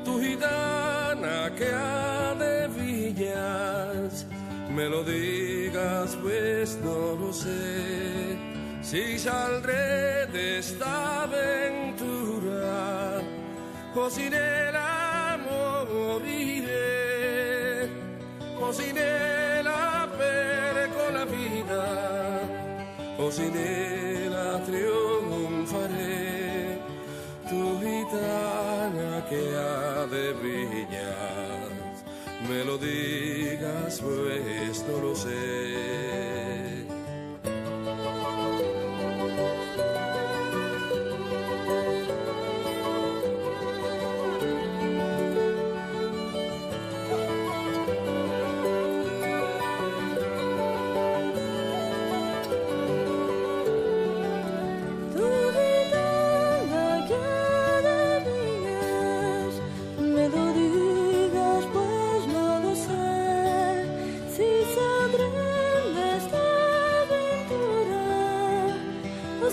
Tu gitana que ha de villas, me lo digas pues no lo sé, si saldré de esta aventura o sin el amor moriré, o sin él perco la vida, o sin él triunfaré. Tu gitana que ha de villas, me lo digas pues no lo sé.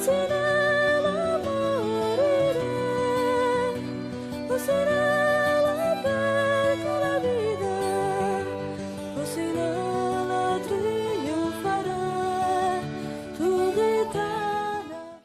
Sin